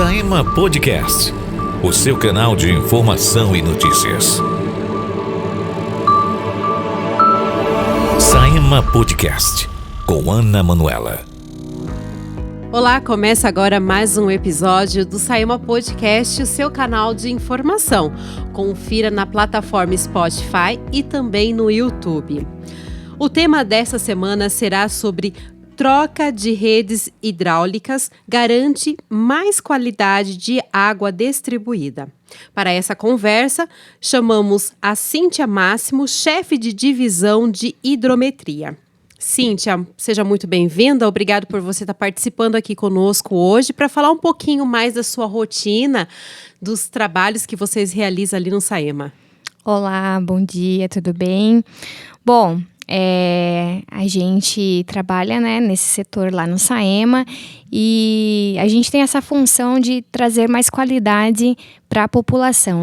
Saema Podcast, o seu canal de informação e notícias. Saema Podcast, com Ana Manuela. Olá, começa agora mais um episódio do Saema Podcast, o seu canal de informação. Confira na plataforma Spotify e também no YouTube. O tema dessa semana será sobre troca de redes hidráulicas garante mais qualidade de água distribuída. Para essa conversa, chamamos a Cíntia Máximo, chefe de divisão de hidrometria. Cíntia, seja muito bem-vinda. Obrigado por você estar participando aqui conosco hoje para falar um pouquinho mais da sua rotina, dos trabalhos que vocês realizam ali no Saema. Olá, bom dia, tudo bem? Bom, a gente trabalha, nesse setor lá no Saema e a gente tem essa função de trazer mais qualidade para a população,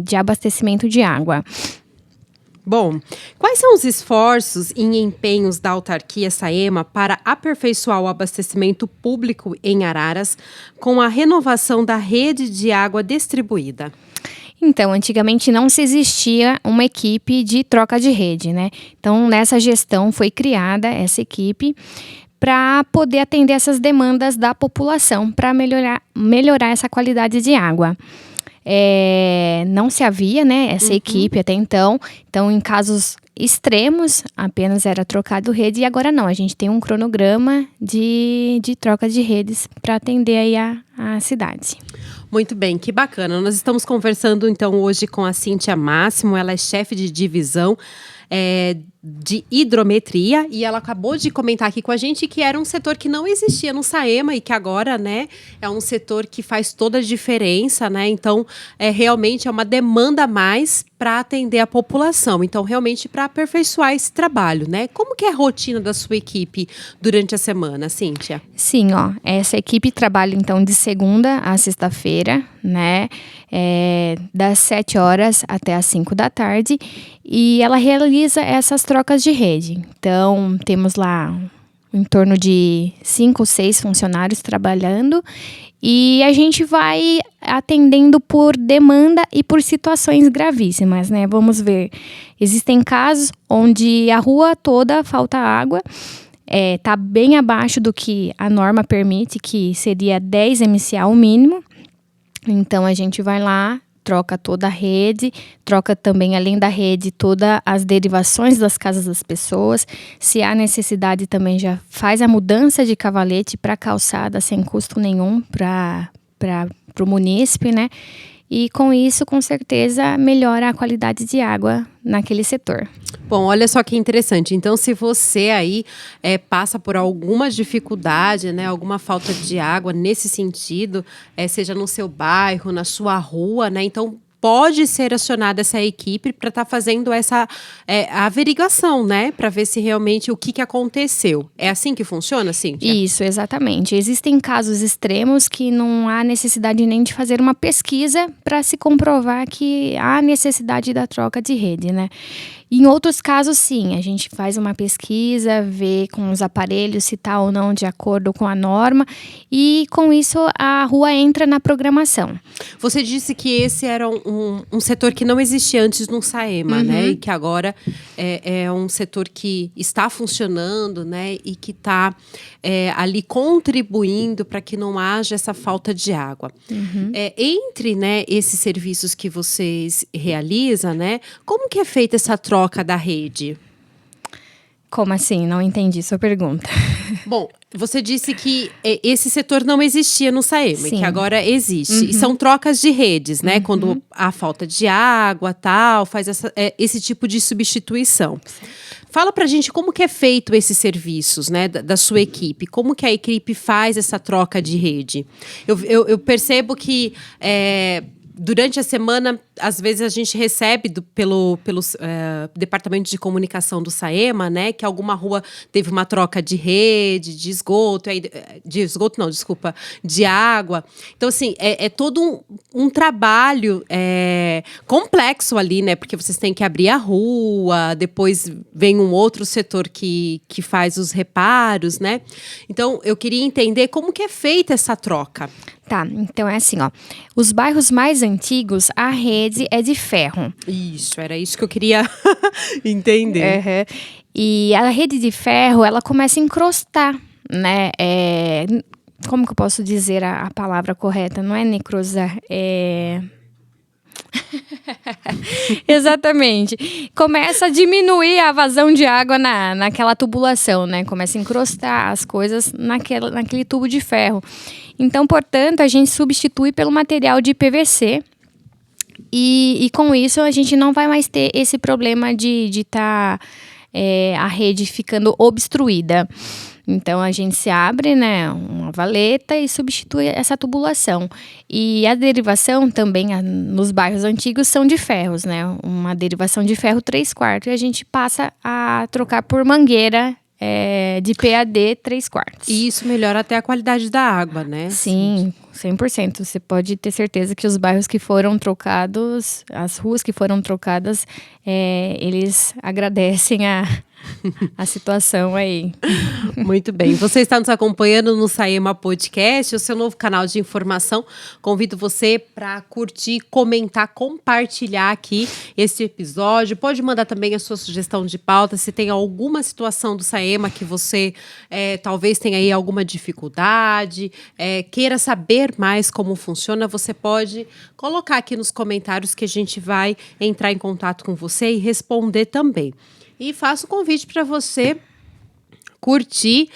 de abastecimento de água. Bom, quais são os esforços e empenhos da autarquia Saema para aperfeiçoar o abastecimento público em Araras com a renovação da rede de água distribuída? Então, antigamente não se existia uma equipe de troca de rede, Então, nessa gestão foi criada essa equipe para poder atender essas demandas da população, para melhorar essa qualidade de água. Não se havia, essa equipe até então. Então, em casos extremos, apenas era trocado rede e agora não. A gente tem um cronograma de troca de redes para atender aí a cidade. Muito bem, que bacana. Nós estamos conversando então hoje com a Cíntia Máximo, ela é chefe de divisão de hidrometria e ela acabou de comentar aqui com a gente que era um setor que não existia no Saema e que agora, é um setor que faz toda a diferença, Então, realmente é uma demanda a mais para atender a população. Então, realmente para aperfeiçoar esse trabalho, Como que é a rotina da sua equipe durante a semana, Cíntia? Sim, essa equipe trabalha então de segunda a sexta-feira, das 7 horas até as 5 da tarde e ela realiza essas trocas de rede. Então, temos lá em torno de 5 ou 6 funcionários trabalhando e a gente vai atendendo por demanda e por situações gravíssimas, Vamos ver, existem casos onde a rua toda falta água, está bem abaixo do que a norma permite, que seria 10 MCA o mínimo. Então, a gente vai lá, troca toda a rede, troca também, além da rede, todas as derivações das casas das pessoas. Se há necessidade, também já faz a mudança de cavalete para calçada sem custo nenhum para o munícipe, E com isso, com certeza, melhora a qualidade de água naquele setor. Bom, olha só que interessante. Então, se você aí passa por alguma dificuldade, alguma falta de água nesse sentido, seja no seu bairro, na sua rua, Então, pode ser acionada essa equipe para estar fazendo essa averiguação, para ver se realmente o que aconteceu. É assim que funciona, Cíntia? Isso, exatamente. Existem casos extremos que não há necessidade nem de fazer uma pesquisa para se comprovar que há necessidade da troca de rede, Em outros casos, sim, a gente faz uma pesquisa, vê com os aparelhos se está ou não de acordo com a norma e com isso a rua entra na programação. Você disse que esse era um setor que não existia antes no Saema, E que agora é um setor que está funcionando, E que está ali contribuindo para que não haja essa falta de água. Entre esses serviços que vocês realizam, como que é feita essa troca da rede? Como assim? Não entendi sua pergunta. Bom, você disse que esse setor não existia no Saema, que agora existe. E são trocas de redes, Quando há falta de água, tal, faz esse tipo de substituição. Fala pra gente como que é feito esses serviços, da sua equipe. Como que a equipe faz essa troca de rede? Eu percebo que durante a semana, às vezes a gente recebe pelo departamento de comunicação do Saema, que alguma rua teve uma troca de rede, de esgoto, de água. Então, assim, é todo um trabalho complexo ali, porque vocês têm que abrir a rua, depois vem um outro setor que faz os reparos, Então, eu queria entender como que é feita essa troca. Tá, então é assim, ó. Os bairros mais antigos, a rede é de ferro. Isso, era isso que eu queria entender. Uhum. E a rede de ferro, ela começa a encrostar, né? Como que eu posso dizer a palavra correta? Não é necrosar, Exatamente. Começa a diminuir a vazão de água naquela tubulação, né? Começa a encrostar as coisas naquele tubo de ferro. Então, portanto, a gente substitui pelo material de PVC. E com isso, a gente não vai mais ter esse problema de estar a rede ficando obstruída. Então, a gente se abre, né, uma valeta e substitui essa tubulação. E a derivação também, nos bairros antigos, são de ferros, né? Uma derivação de ferro 3/4. E a gente passa a trocar por mangueira de PAD 3/4. E isso melhora até a qualidade da água, né? Sim, 100%. Você pode ter certeza que os bairros que foram trocados, as ruas que foram trocadas, eles agradecem a situação aí. Muito bem. Você está nos acompanhando no Saema Podcast, o seu novo canal de informação. Convido você para curtir, comentar, compartilhar aqui esse episódio. Pode mandar também a sua sugestão de pauta. Se tem alguma situação do Saema que você talvez tenha aí alguma dificuldade, queira saber mais como funciona, você pode colocar aqui nos comentários que a gente vai entrar em contato com você e responder também. E faço o convite para você curtir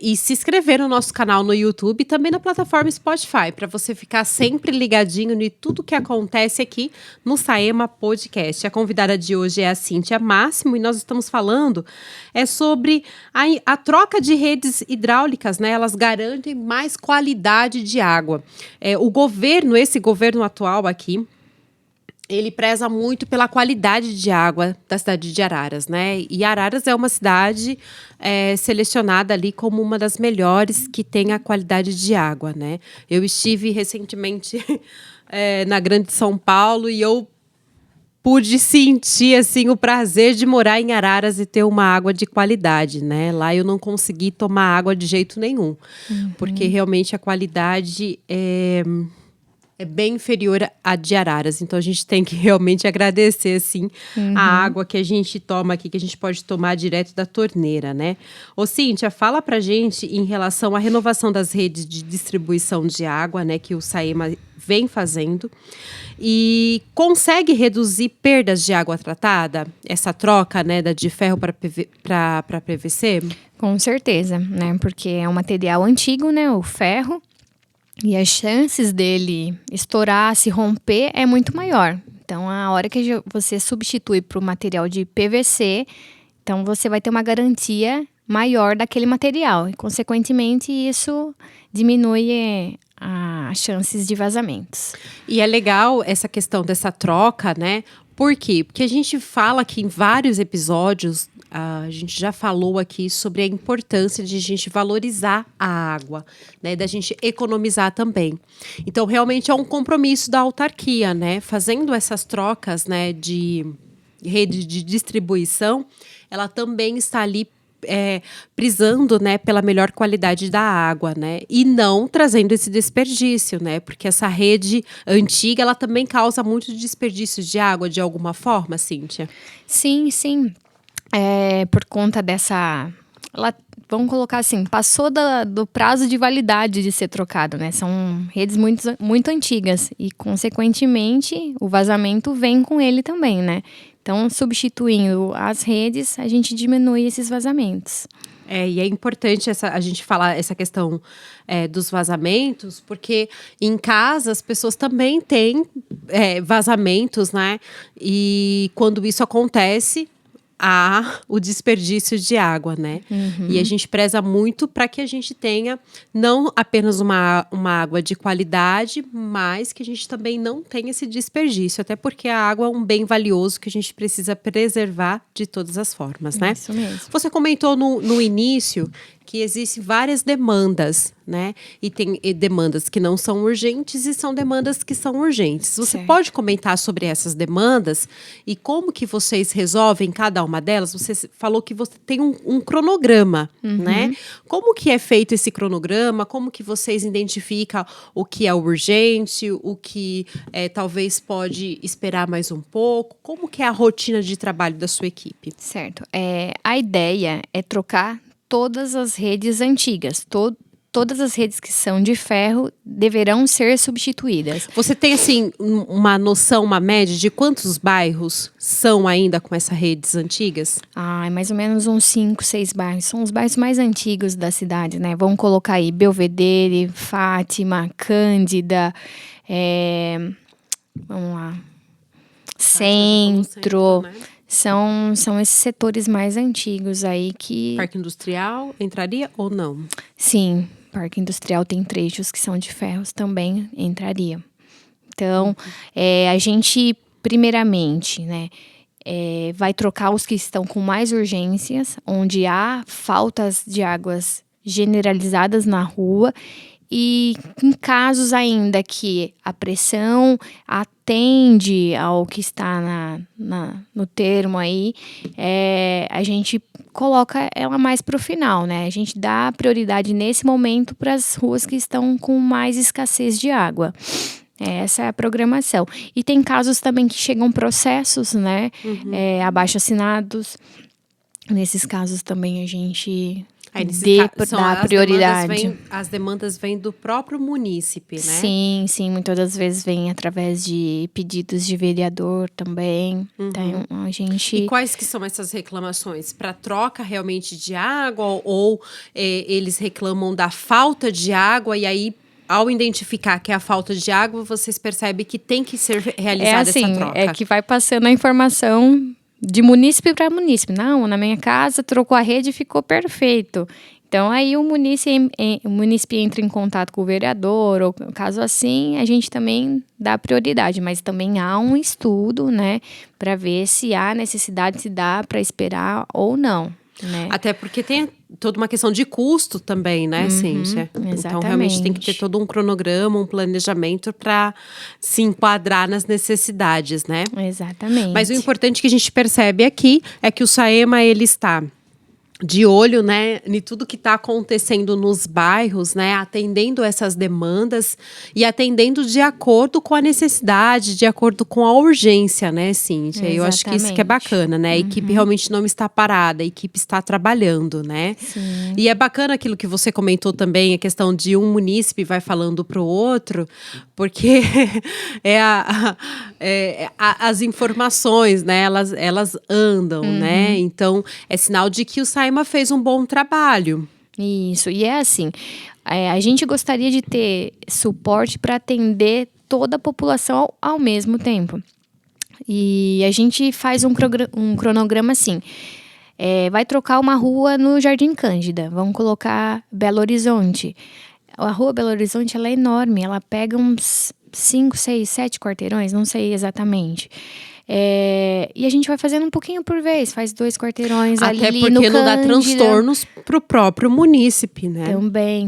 e se inscrever no nosso canal no YouTube e também na plataforma Spotify, para você ficar sempre ligadinho em tudo que acontece aqui no Saema Podcast. A convidada de hoje é a Cíntia Máximo e nós estamos falando sobre a troca de redes hidráulicas, né? Elas garantem mais qualidade de água. Esse governo atual aqui, ele preza muito pela qualidade de água da cidade de Araras, né? E Araras é uma cidade selecionada ali como uma das melhores que tem a qualidade de água, né? Eu estive recentemente na Grande São Paulo e eu pude sentir, assim, o prazer de morar em Araras e ter uma água de qualidade, né? Lá eu não consegui tomar água de jeito nenhum, porque realmente a qualidade é bem inferior à de Araras. Então, a gente tem que realmente agradecer, assim, a água que a gente toma aqui, que a gente pode tomar direto da torneira, né? Ô, Cíntia, fala pra gente em relação à renovação das redes de distribuição de água, né, que o Saema vem fazendo. E consegue reduzir perdas de água tratada? Essa troca, né, de ferro para PVC? Com certeza, né? Porque é um material antigo, né? O ferro. E as chances dele estourar, se romper, é muito maior. Então, a hora que você substitui para o material de PVC, então você vai ter uma garantia maior daquele material. E, consequentemente, isso diminui as chances de vazamentos. E é legal essa questão dessa troca, né? Por quê? Porque a gente fala aqui em vários episódios, a gente já falou aqui sobre a importância de a gente valorizar a água, né? Da gente economizar também. Então, realmente é um compromisso da autarquia, né? Fazendo essas trocas, né, de rede de distribuição, ela também está ali prisando, né, pela melhor qualidade da água, né, e não trazendo esse desperdício, né, porque essa rede antiga, ela também causa muito desperdício de água de alguma forma, Cíntia? Sim, sim. Por conta dessa... vamos colocar assim, passou do prazo de validade de ser trocado, né? São redes muito, muito antigas e, consequentemente, o vazamento vem com ele também, né? Então, substituindo as redes, a gente diminui esses vazamentos. E é importante a gente falar essa questão dos vazamentos, porque em casa as pessoas também têm vazamentos, né? E quando isso acontece, há o desperdício de água, né? E a gente preza muito para que a gente tenha não apenas uma água de qualidade, mas que a gente também não tenha esse desperdício, até porque a água é um bem valioso que a gente precisa preservar de todas as formas, né? Isso mesmo. Você comentou no início que existem várias demandas, né? E tem demandas que não são urgentes e são demandas que são urgentes. Você Certo. pode comentar sobre essas demandas e como que vocês resolvem cada uma delas? Você falou que você tem um cronograma, né? Como que é feito esse cronograma? Como que vocês identificam o que é urgente, o que talvez pode esperar mais um pouco? Como que é a rotina de trabalho da sua equipe? Certo. A ideia é trocar todas as redes antigas. Todas as redes que são de ferro deverão ser substituídas. Você tem, assim, uma noção, uma média de quantos bairros são ainda com essas redes antigas? Mais ou menos uns 5, 6 bairros. São os bairros mais antigos da cidade, né? Vamos colocar aí Belvedere, Fátima, Cândida, vamos lá, Centro. Né? São esses setores mais antigos aí que... Parque Industrial entraria ou não? Sim, Parque Industrial tem trechos que são de ferros, também entraria. Então, a gente, primeiramente, né, vai trocar os que estão com mais urgências, onde há faltas de águas generalizadas na rua. E em casos ainda que a pressão atende ao que está no termo aí, a gente coloca ela mais para o final, né? A gente dá prioridade nesse momento para as ruas que estão com mais escassez de água. Essa é a programação. E tem casos também que chegam processos, né? Abaixo-assinados. Nesses casos também a gente... dá prioridade. As demandas vêm do próprio munícipe, né? Sim, muitas das vezes vem através de pedidos de vereador também. Então, a gente... E quais que são essas reclamações? Para troca realmente de água ou eles reclamam da falta de água e aí, ao identificar que é a falta de água, vocês percebem que tem que ser realizada essa troca? É que vai passando a informação de munícipe para munícipe. Não, na minha casa trocou a rede e ficou perfeito. Então, aí o munícipe entra em contato com o vereador, ou caso assim, a gente também dá prioridade. Mas também há um estudo, né, para ver se há necessidade, se dá para esperar ou não, né? Até porque tem toda uma questão de custo também, né, Cíntia? Então, realmente tem que ter todo um cronograma, um planejamento para se enquadrar nas necessidades, né? Exatamente. Mas o importante que a gente percebe aqui é que o Saema, ele está de olho, né, em tudo que está acontecendo nos bairros, né, atendendo essas demandas e atendendo de acordo com a necessidade, de acordo com a urgência, né, Cíntia? Exatamente. Eu acho que isso que é bacana, né? A equipe realmente não está parada, a equipe está trabalhando, né? Sim. E é bacana aquilo que você comentou também, a questão de um munícipe vai falando para o outro, porque as informações, né, elas andam, né? Então, é sinal de que o Saema fez um bom trabalho. Isso, e é assim, a gente gostaria de ter suporte para atender toda a população ao mesmo tempo. E a gente faz um cronograma assim, vai trocar uma rua no Jardim Cândida, vamos colocar Belo Horizonte. A rua Belo Horizonte, ela é enorme, ela pega uns 5, 6, 7 quarteirões, não sei exatamente. E a gente vai fazendo um pouquinho por vez, faz 2 quarteirões ali no Cândida. Até porque não dá transtornos pro próprio munícipe, né?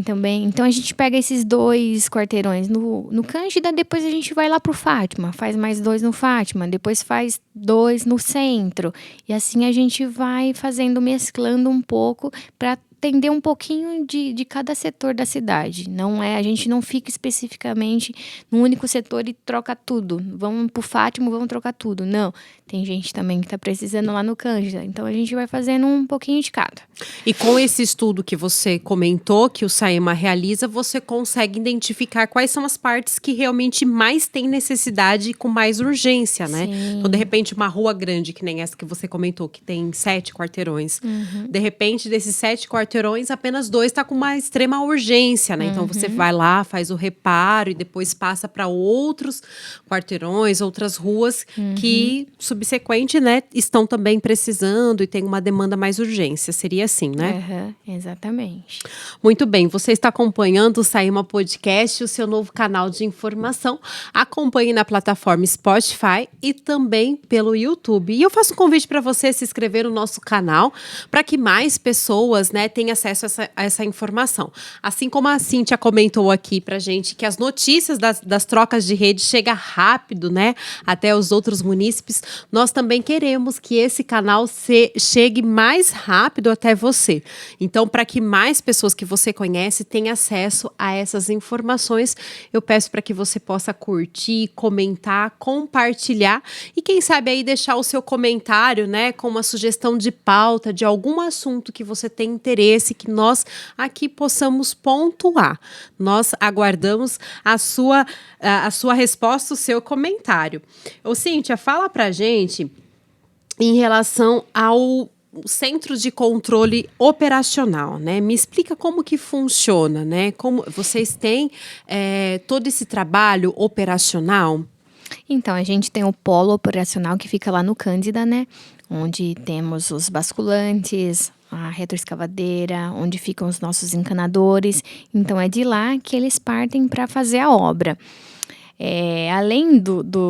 Também. Então a gente pega esses 2 quarteirões no Cândida, depois a gente vai lá pro Fátima, faz mais 2 no Fátima, depois faz 2 no Centro. E assim a gente vai fazendo, mesclando um pouco para atender um pouquinho de cada setor da cidade. A gente não fica especificamente num único setor e troca tudo. Vamos pro Fátima, vamos trocar tudo. Não, tem gente também que está precisando lá no Cândida. Então, a gente vai fazendo um pouquinho de cada. E com esse estudo que você comentou, que o Saema realiza, você consegue identificar quais são as partes que realmente mais têm necessidade e com mais urgência, né? Sim. Então, de repente, uma rua grande, que nem essa que você comentou, que tem 7 quarteirões. De repente, desses 7 quarteirões, apenas 2 está com uma extrema urgência, né? Então, você vai lá, faz o reparo e depois passa para outros quarteirões, outras ruas que, subsequente, né, estão também precisando e tem uma demanda mais urgência. Seria assim, né? Exatamente. Muito bem, você está acompanhando o Saema Podcast, o seu novo canal de informação. Acompanhe na plataforma Spotify e também pelo YouTube. E eu faço um convite para você se inscrever no nosso canal, para que mais pessoas, né, tem acesso a essa informação. Assim como a Cíntia comentou aqui pra gente que as notícias das trocas de rede chegam rápido, né, até os outros munícipes, nós também queremos que esse canal chegue mais rápido até você. Então, para que mais pessoas que você conhece tenham acesso a essas informações, eu peço para que você possa curtir, comentar, compartilhar e quem sabe aí deixar o seu comentário, né, com uma sugestão de pauta, de algum assunto que você tem interesse, que nós aqui possamos pontuar. Nós aguardamos a sua resposta, o seu comentário. Ô, Cíntia, fala pra gente em relação ao Centro de Controle Operacional, né? Me explica como que funciona, né? Como vocês têm todo esse trabalho operacional? Então, a gente tem o polo operacional que fica lá no Cândida, né? Onde temos os basculantes, a retroescavadeira, onde ficam os nossos encanadores. Então, é de lá que eles partem para fazer a obra. Além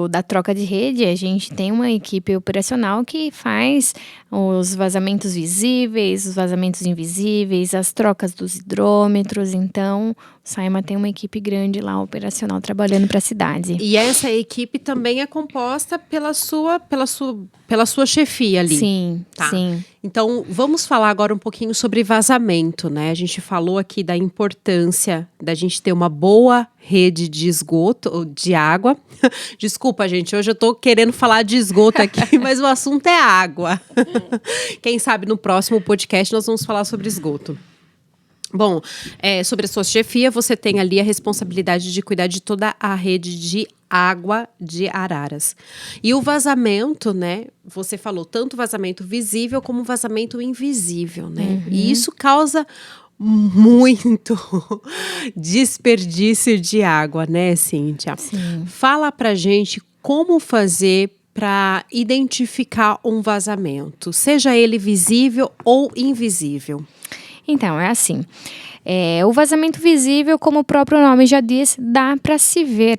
da troca de rede, a gente tem uma equipe operacional que faz os vazamentos visíveis, os vazamentos invisíveis, as trocas dos hidrômetros. Então, o Saema tem uma equipe grande lá, operacional, trabalhando para a cidade. E essa equipe também é composta pela sua chefia ali. Sim, tá. Sim. Então, vamos falar agora um pouquinho sobre vazamento, né? A gente falou aqui da importância da gente ter uma boa rede de esgoto, ou de água. Desculpa, gente, hoje eu tô querendo falar de esgoto aqui, mas o assunto é água. Quem sabe no próximo podcast nós vamos falar sobre esgoto. Bom, sobre a sua chefia, você tem ali a responsabilidade de cuidar de toda a rede de água de Araras. E o vazamento, né? Você falou tanto vazamento visível como vazamento invisível, né? Uhum. E isso causa muito desperdício de água, né, Cíntia? Sim. Fala pra gente como fazer para identificar um vazamento, seja ele visível ou invisível. Então, é assim. O vazamento visível, como o próprio nome já diz, dá para se ver.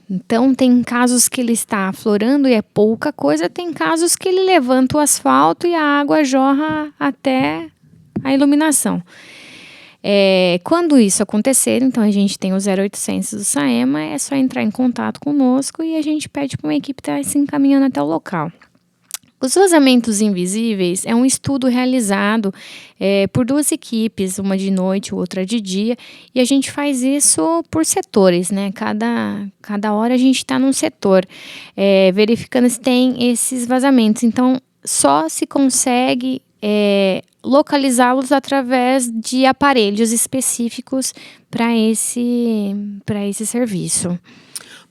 Então, tem casos que ele está aflorando e é pouca coisa, tem casos que ele levanta o asfalto e a água jorra até a iluminação. Quando isso acontecer, então a gente tem o 0800 do Saema, é só entrar em contato conosco e a gente pede para uma equipe estar se encaminhando até o local. Os vazamentos invisíveis é um estudo realizado por duas equipes, uma de noite, outra de dia, e a gente faz isso por setores, né? Cada hora a gente está num setor, verificando se tem esses vazamentos. Então, só se consegue localizá-los através de aparelhos específicos para esse serviço.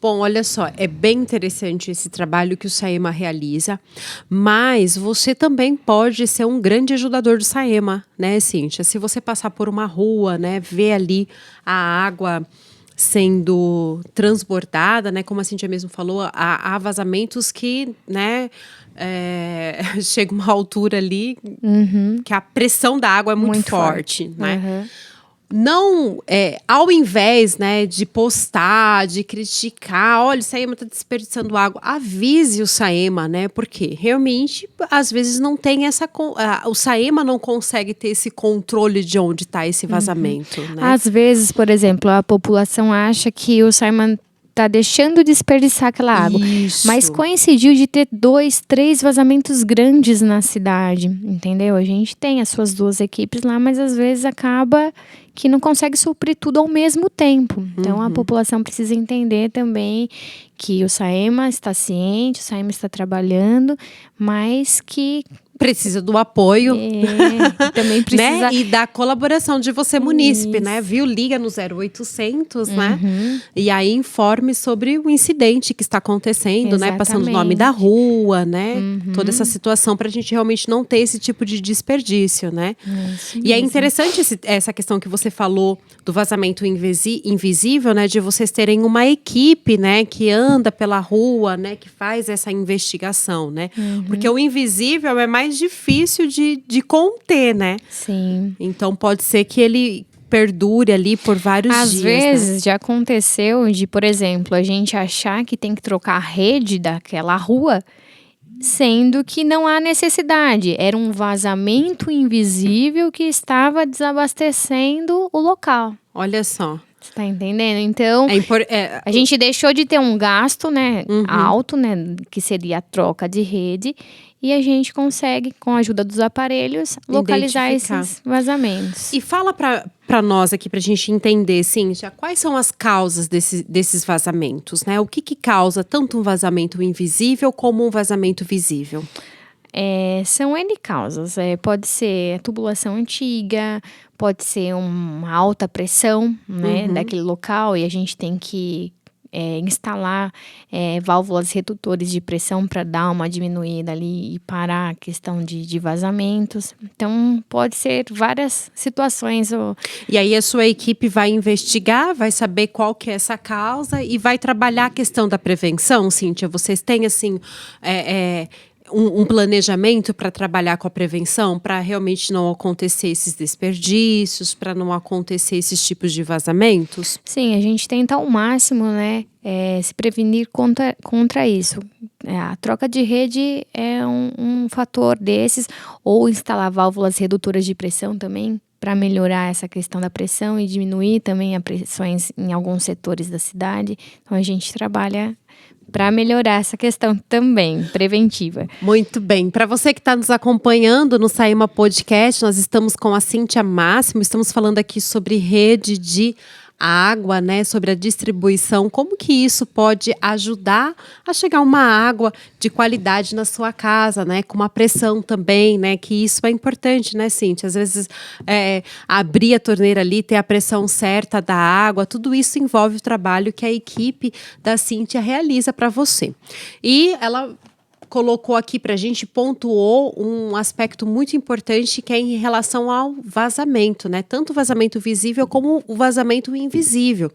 Bom, olha só, é bem interessante esse trabalho que o Saema realiza, mas você também pode ser um grande ajudador do Saema, né, Cíntia? Se você passar por uma rua, né, ver ali a água sendo transbordada, né, como a Cíntia mesmo falou, há vazamentos que, né, chega uma altura ali que a pressão da água é muito forte, né? Uhum. Não, ao invés, né, de postar, de criticar, olha, o Saema está desperdiçando água, avise o Saema, né, porque realmente, às vezes, não tem o Saema não consegue ter esse controle de onde está esse vazamento, né? Às vezes, por exemplo, a população acha que o Saema está deixando de desperdiçar aquela água. Isso. Mas coincidiu de ter 2, 3 vazamentos grandes na cidade, entendeu? A gente tem as suas duas equipes lá, mas às vezes acaba que não consegue suprir tudo ao mesmo tempo. Então, a população precisa entender também que o Saema está ciente, o Saema está trabalhando, mas que precisa do apoio, também precisa, né? E da colaboração de você, munícipe, né? Viu? Liga no 0800, né? E aí informe sobre o incidente que está acontecendo, né? Passando o nome da rua, né? Toda essa situação para a gente realmente não ter esse tipo de desperdício, né? E é interessante essa questão que você falou do vazamento invisível, né? De vocês terem uma equipe, né? Que anda pela rua, né? Que faz essa investigação, né? Porque o invisível é mais difícil de conter, né? Sim. Então pode ser que ele perdure ali por vários dias. Às vezes já aconteceu de, por exemplo, a gente achar que tem que trocar a rede daquela rua sendo que não há necessidade. Era um vazamento invisível que estava desabastecendo o local. Olha só. Você tá entendendo? Então, a gente deixou de ter um gasto, né, alto, né, que seria a troca de rede, e a gente consegue, com a ajuda dos aparelhos, localizar esses vazamentos. E fala para nós aqui, para a gente entender, Cíntia, quais são as causas desses vazamentos, né? O que causa tanto um vazamento invisível como um vazamento visível? São N causas. Pode ser a tubulação antiga, pode ser uma alta pressão, né, daquele local, e a gente tem que instalar válvulas redutores de pressão para dar uma diminuída ali e parar a questão de vazamentos. Então, pode ser várias situações. E aí a sua equipe vai investigar, vai saber qual que é essa causa e vai trabalhar a questão da prevenção, Cíntia? Vocês têm, assim, um planejamento para trabalhar com a prevenção, para realmente não acontecer esses desperdícios, para não acontecer esses tipos de vazamentos? Sim, a gente tenta ao máximo, né, se prevenir contra isso. A troca de rede é um fator desses, ou instalar válvulas redutoras de pressão também, para melhorar essa questão da pressão e diminuir também as pressões em alguns setores da cidade. Então, a gente trabalha para melhorar essa questão também, preventiva. Muito bem. Para você que está nos acompanhando no Saema Podcast, nós estamos com a Cíntia Máximo, estamos falando aqui sobre rede de água, né, sobre a distribuição, como que isso pode ajudar a chegar uma água de qualidade na sua casa, né, com uma pressão também, né, que isso é importante, né, Cíntia? Às vezes abrir a torneira ali, ter a pressão certa da água, tudo isso envolve o trabalho que a equipe da Cíntia realiza para você. E ela colocou aqui para a gente, pontuou um aspecto muito importante que é em relação ao vazamento, né? Tanto o vazamento visível como o vazamento invisível.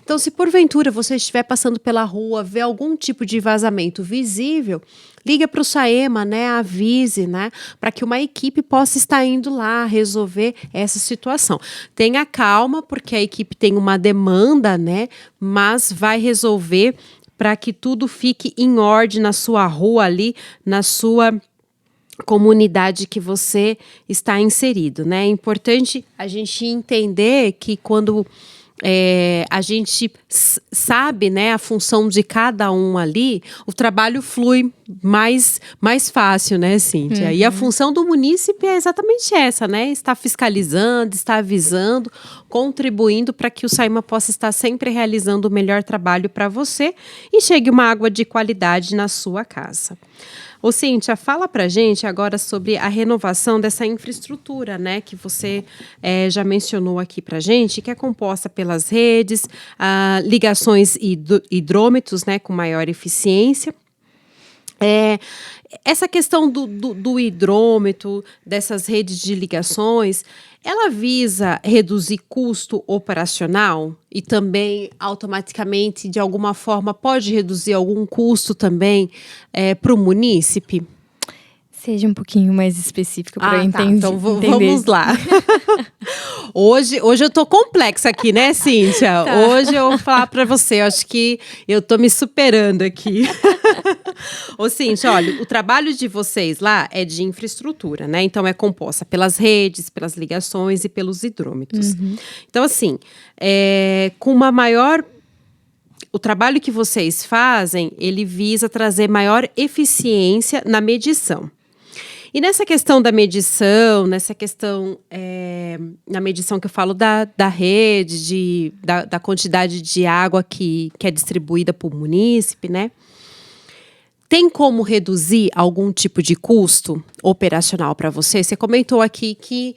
Então, se porventura você estiver passando pela rua, vê algum tipo de vazamento visível, liga para o Saema, né? Avise, né? Para que uma equipe possa estar indo lá resolver essa situação. Tenha calma, porque a equipe tem uma demanda, né? Mas vai resolver para que tudo fique em ordem na sua rua ali, na sua comunidade que você está inserido, né? É importante a gente entender que quando a gente sabe, né, a função de cada um ali, o trabalho flui mais fácil, né, Cíntia? E a função do munícipe é exatamente essa, né? Está fiscalizando, está avisando, contribuindo para que o Saema possa estar sempre realizando o melhor trabalho para você e chegue uma água de qualidade na sua casa. Ô, Cíntia, fala pra gente agora sobre a renovação dessa infraestrutura, né, que você já mencionou aqui pra gente, que é composta pelas redes, ligações hidrômetros, né, com maior eficiência. Essa questão do hidrômetro, dessas redes de ligações, ela visa reduzir custo operacional e também automaticamente, de alguma forma, pode reduzir algum custo também para o munícipe? Seja um pouquinho mais específico para eu entender. Então vamos lá. Hoje eu tô complexa aqui, né, Cíntia? Tá. Hoje eu vou falar para você, eu acho que eu tô me superando aqui. Ô, Cíntia, olha, o trabalho de vocês lá é de infraestrutura, né? Então é composta pelas redes, pelas ligações e pelos hidrômetros. Então, assim, com uma maior... O trabalho que vocês fazem, ele visa trazer maior eficiência na medição. E nessa questão da medição, na medição que eu falo da rede, da quantidade de água que é distribuída para o munícipe, né? Tem como reduzir algum tipo de custo operacional para você? Você comentou aqui que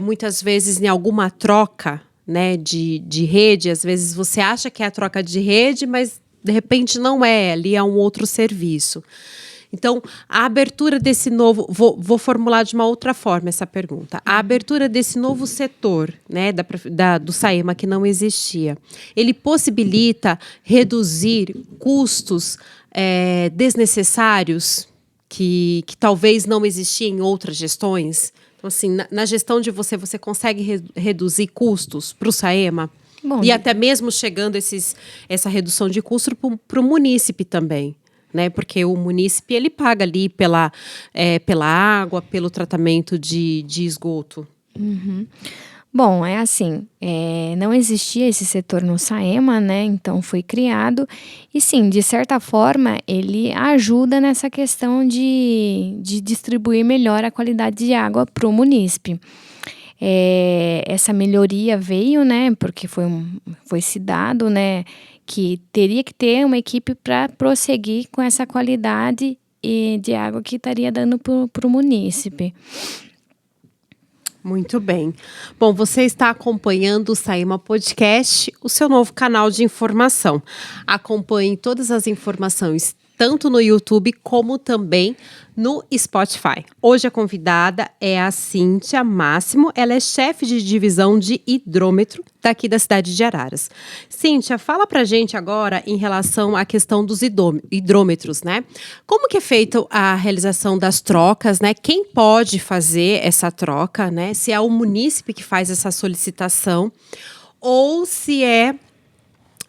muitas vezes em alguma troca, né, de rede, às vezes você acha que é a troca de rede, mas de repente não é, ali é um outro serviço. Então, a abertura desse novo... Vou formular de uma outra forma essa pergunta. A abertura desse novo setor, né, do Saema, que não existia, ele possibilita reduzir custos desnecessários que talvez não existiam em outras gestões? Então, assim, na gestão de você consegue reduzir custos para o Saema? Bom, e até mesmo chegando essa redução de custo para o munícipe também. né? Porque o munícipe, ele paga ali pela água, pelo tratamento de esgoto. Bom, é assim, não existia esse setor no SAEMA, né? Então foi criado e sim, de certa forma, ele ajuda nessa questão de distribuir melhor a qualidade de água para o munícipe. Essa melhoria veio, né? Porque foi se dado, né? Que teria que ter uma equipe para prosseguir com essa qualidade de água que estaria dando para o munícipe. Muito bem. Bom, você está acompanhando o Saema Podcast, o seu novo canal de informação. Acompanhe todas as informações, tanto no YouTube como também no Spotify. Hoje a convidada é a Cíntia Máximo, ela é chefe de divisão de hidrômetro daqui da cidade de Araras. Cíntia, fala pra gente agora em relação à questão dos hidrômetros, né? Como que é feita a realização das trocas, né? Quem pode fazer essa troca, né? Se é o munícipe que faz essa solicitação ou se é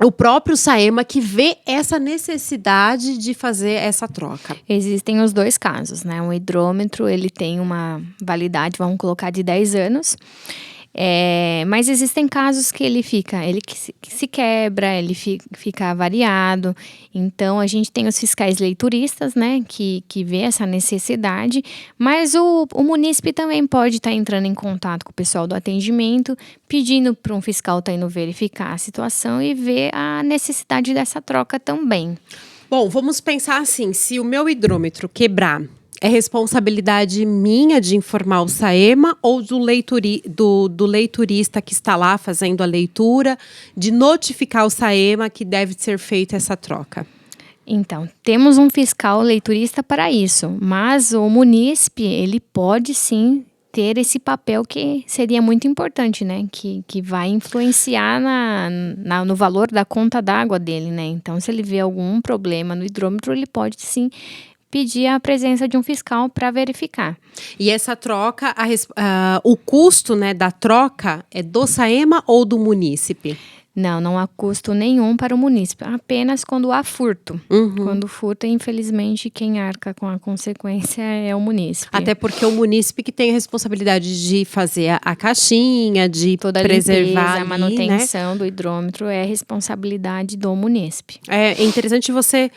o próprio SAEMA que vê essa necessidade de fazer essa troca. Existem os dois casos, né? O hidrômetro, ele tem uma validade, vamos colocar, de 10 anos. Mas existem casos que ele se quebra, ele fica avariado. Então, a gente tem os fiscais leituristas, né, que vê essa necessidade, mas o munícipe também pode estar entrando em contato com o pessoal do atendimento, pedindo para um fiscal estar indo verificar a situação e ver a necessidade dessa troca também. Bom, vamos pensar assim, se o meu hidrômetro quebrar, é responsabilidade minha de informar o SAEMA ou do leiturista que está lá fazendo a leitura, de notificar o SAEMA que deve ser feita essa troca? Então, temos um fiscal leiturista para isso, mas o munícipe, ele pode sim ter esse papel que seria muito importante, né? Que vai influenciar no valor da conta d'água dele, né? Então, se ele vê algum problema no hidrômetro, ele pode sim pedir a presença de um fiscal para verificar. E essa troca, o custo, né, da troca é do SAEMA ou do munícipe? Não há custo nenhum para o munícipe, apenas quando há furto. Quando furta, infelizmente, quem arca com a consequência é o munícipe. Até porque o munícipe que tem a responsabilidade de fazer a caixinha, de toda preservar a manutenção do hidrômetro é responsabilidade do munícipe. É interessante você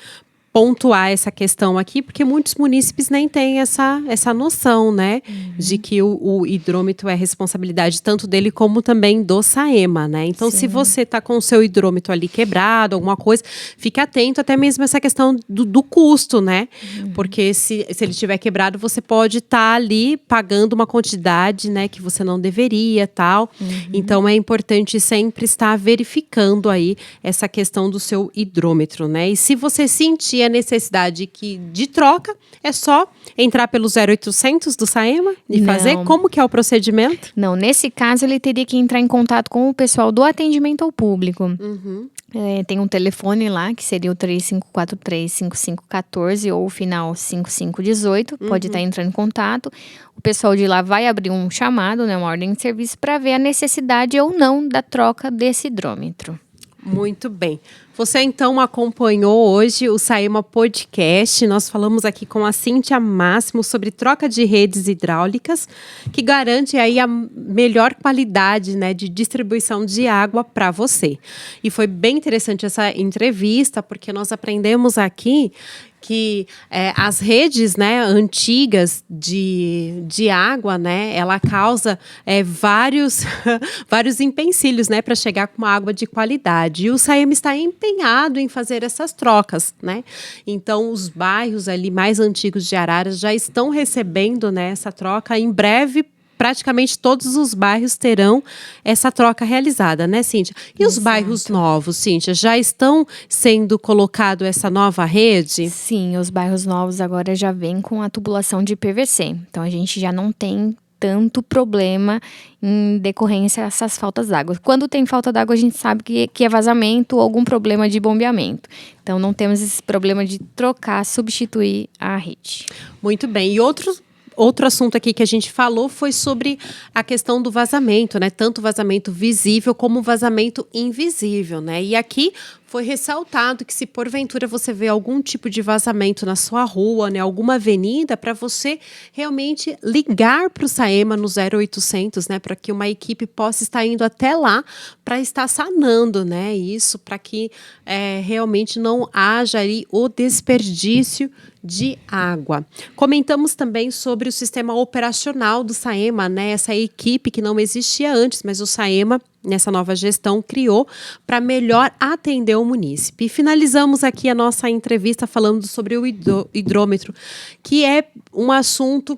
pontuar essa questão aqui, porque muitos munícipes nem têm essa noção, né? De que o hidrômetro é responsabilidade tanto dele como também do SAEMA, né? Então, se você está com o seu hidrômetro ali quebrado, alguma coisa, fique atento até mesmo essa questão do custo, né? Porque se ele estiver quebrado, você pode estar ali pagando uma quantidade, né, que você não deveria, tal. Então, é importante sempre estar verificando aí essa questão do seu hidrômetro, né? E se você sentir a necessidade de troca, é só entrar pelo 0800 do SAEMA e fazer? Como que é o procedimento? Não, nesse caso ele teria que entrar em contato com o pessoal do atendimento ao público. Tem um telefone lá, que seria o 3543-5514 ou o final 5518, pode estar entrando em contato. O pessoal de lá vai abrir um chamado, né, uma ordem de serviço, para ver a necessidade ou não da troca desse hidrômetro. Muito bem. Você, então, acompanhou hoje o SAEMA Podcast. Nós falamos aqui com a Cíntia Máximo sobre troca de redes hidráulicas, que garante aí a melhor qualidade, né, de distribuição de água para você. E foi bem interessante essa entrevista, porque nós aprendemos aqui que as redes, né, antigas de água, né, ela causa vários empecilhos, né, para chegar com uma água de qualidade. E o SAEMA está empenhado em fazer essas trocas, né? Então, os bairros ali mais antigos de Araras já estão recebendo, né, essa troca. Em breve, praticamente todos os bairros terão essa troca realizada, né, Cíntia? E os bairros novos, Cíntia, já estão sendo colocado essa nova rede? Sim, os bairros novos agora já vêm com a tubulação de PVC. Então, a gente já não tem tanto problema em decorrência dessas faltas d'água. Quando tem falta d'água, a gente sabe que é vazamento ou algum problema de bombeamento. Então, não temos esse problema de trocar, substituir a rede. Muito bem. E outro assunto aqui que a gente falou foi sobre a questão do vazamento, né? Tanto vazamento visível como vazamento invisível, né? E aqui Foi ressaltado que se porventura você vê algum tipo de vazamento na sua rua, né, alguma avenida, para você realmente ligar para o Saema no 0800, né, para que uma equipe possa estar indo até lá para estar sanando, né, isso para que realmente não haja aí o desperdício de água. Comentamos também sobre o sistema operacional do Saema, né? Essa equipe que não existia antes, mas o Saema, nessa nova gestão, criou para melhor atender o munícipe. E finalizamos aqui a nossa entrevista falando sobre o hidrômetro, que é um assunto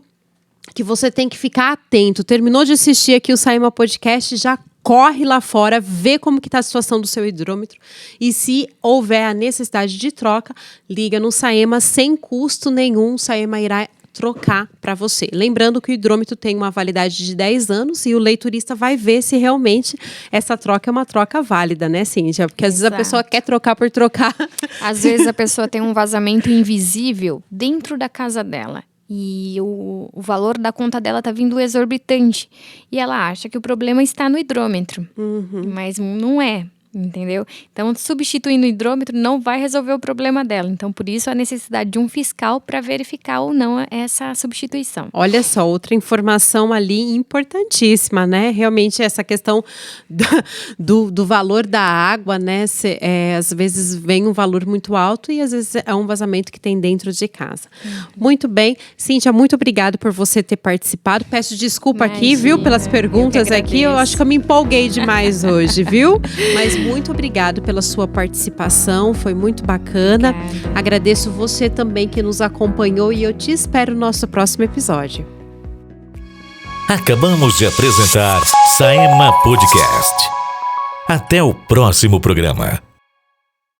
que você tem que ficar atento. Terminou de assistir aqui o Saema Podcast, já corre lá fora, vê como que está a situação do seu hidrômetro e se houver a necessidade de troca, liga no Saema sem custo nenhum, o Saema irá trocar para você. Lembrando que o hidrômetro tem uma validade de 10 anos e o leiturista vai ver se realmente essa troca é uma troca válida, né, Cíntia? Porque às vezes a pessoa quer trocar por trocar. Às vezes a pessoa tem um vazamento invisível dentro da casa dela. E o valor da conta dela tá vindo exorbitante. E ela acha que o problema está no hidrômetro. Mas não é, entendeu? Então, substituindo o hidrômetro não vai resolver o problema dela. Então, por isso, a necessidade de um fiscal para verificar ou não essa substituição. Olha só, outra informação ali importantíssima, né? Realmente essa questão do valor da água, né? Às vezes vem um valor muito alto e às vezes é um vazamento que tem dentro de casa. Muito bem. Cíntia, muito obrigado por você ter participado. Peço desculpa aqui, viu? Pelas perguntas aqui. Eu acho que eu me empolguei demais hoje, viu? Mas muito obrigado pela sua participação, foi muito bacana. Obrigada. Agradeço você também que nos acompanhou e eu te espero no nosso próximo episódio. Acabamos de apresentar Saema Podcast. Até o próximo programa.